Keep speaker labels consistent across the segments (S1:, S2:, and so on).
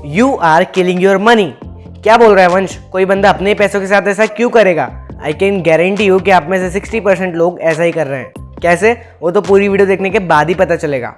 S1: You are killing your money. क्या बोल रहा है वंश, कोई बंदा अपने पैसों के साथ ऐसा क्यों करेगा? आई कैन गारंटी यू कि आप में से 60% लोग ऐसा ही कर रहे हैं। कैसे? वो तो पूरी वीडियो देखने के बाद ही पता चलेगा।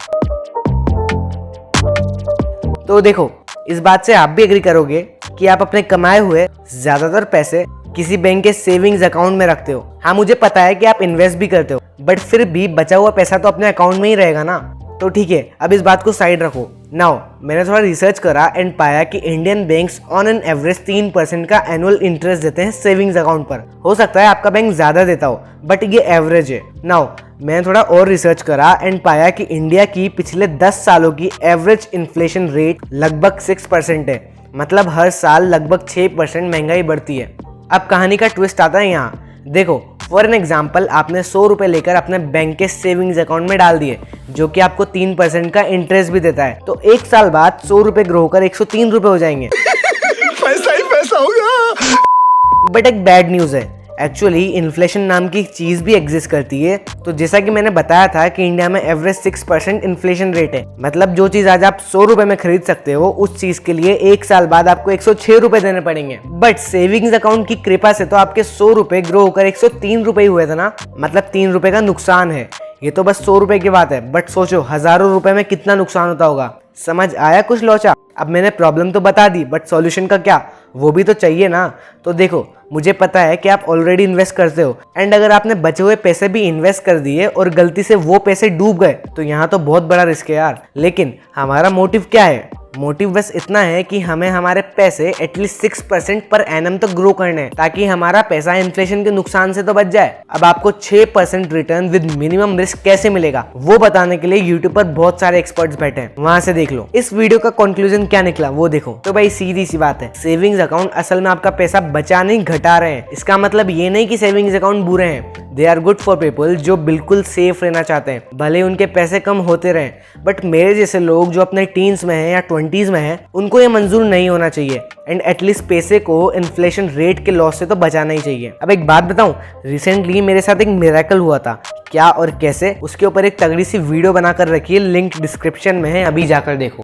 S1: तो देखो, इस बात से आप भी एग्री करोगे कि आप अपने कमाए हुए ज्यादातर पैसे किसी बैंक के सेविंग्स अकाउंट में रखते हो। हाँ, मुझे पता है कि आप इन्वेस्ट भी करते हो, बट फिर भी बचा हुआ पैसा तो अपने अकाउंट में ही रहेगा ना। तो ठीक है, अब इस बात को साइड रखो। नाउ मैंने थोड़ा रिसर्च करा एंड पाया कि Indian banks on an average 3% का एनुअल इंटरेस्ट देते हैं सेविंग्स अकाउंट पर। हो सकता है आपका बैंक ज्यादा देता हो, बट ये एवरेज है। नाउ मैंने थोड़ा और रिसर्च करा एंड पाया कि इंडिया की पिछले 10 सालों की एवरेज इन्फ्लेशन रेट लगभग 6% है। मतलब हर साल लगभग 6% महंगाई बढ़ती है। अब कहानी का ट्विस्ट आता है यहाँ। देखो, फॉर एन एग्जाम्पल, आपने 100 रुपए लेकर अपने बैंक के सेविंग्स अकाउंट में डाल दिए, जो कि आपको 3% का इंटरेस्ट भी देता है। तो एक साल बाद 100 रुपए ग्रो होकर 103 रुपए हो जाएंगे।
S2: पैसा ही पैसा होगा।
S1: बट एक बैड न्यूज है। एक्चुअली इन्फ्लेशन नाम की चीज भी एग्जिस्ट करती है। तो जैसा कि मैंने बताया था कि इंडिया में एवरेज 6% इन्फ्लेशन रेट है। मतलब जो चीज आज आप 100 रुपए में खरीद सकते हो, उस चीज के लिए एक साल बाद आपको 106 रुपए देने पड़ेंगे। बट सेविंग्स अकाउंट की कृपा से तो आपके 100 रुपए ग्रो होकर 103 रुपए ही हुए थे ना। मतलब 3 रुपए का नुकसान है। ये तो बस 100 रुपए की बात है, बट सोचो हजारों रुपए में कितना नुकसान होता होगा। समझ आया कुछ लोचा? अब मैंने प्रॉब्लम तो बता दी, बट सॉल्यूशन का क्या, वो भी तो चाहिए ना। तो देखो, मुझे पता है कि आप ऑलरेडी इन्वेस्ट करते हो, एंड अगर आपने बचे हुए पैसे भी इन्वेस्ट कर दिए और गलती से वो पैसे डूब गए, तो यहाँ तो बहुत बड़ा रिस्क है यार। लेकिन हमारा मोटिव क्या है? मोटिव बस इतना है कि हमें हमारे पैसे एटलीस्ट 6% पर एनम तक ग्रो करने हैं, ताकि हमारा पैसा इन्फ्लेशन के नुकसान से तो बच जाए। अब आपको 6% रिटर्न विद मिनिमम रिस्क कैसे मिलेगा, वो बताने के लिए यूट्यूब पर बहुत सारे एक्सपर्ट्स बैठे हैं, वहां से देख लो। इस वीडियो का कंक्लूजन क्या निकला वो देखो। तो भाई सीधी सी बात है, सेविंग्स अकाउंट असल में आपका पैसा बचा नहीं, घटा रहे हैं। इसका मतलब ये नहीं कि सेविंग्स अकाउंट बुरे हैं। They are good for people जो बिल्कुल सेफ रहना चाहते हैं, भले उनके पैसे कम होते रहे। बट मेरे जैसे लोग जो अपने टीन्स में हैं या 20s में हैं, उनको ये मंजूर नहीं होना चाहिए। एंड एटलीस्ट पैसे को इन्फ्लेशन रेट के लॉस से तो बचाना ही चाहिए। अब एक बात बताऊं, रिसेंटली मेरे साथ एक मिरेकल हुआ था। क्या और कैसे, उसके ऊपर एक तगड़ी सी वीडियो बनाकर रखी है, लिंक डिस्क्रिप्शन में है, अभी जाकर देखो।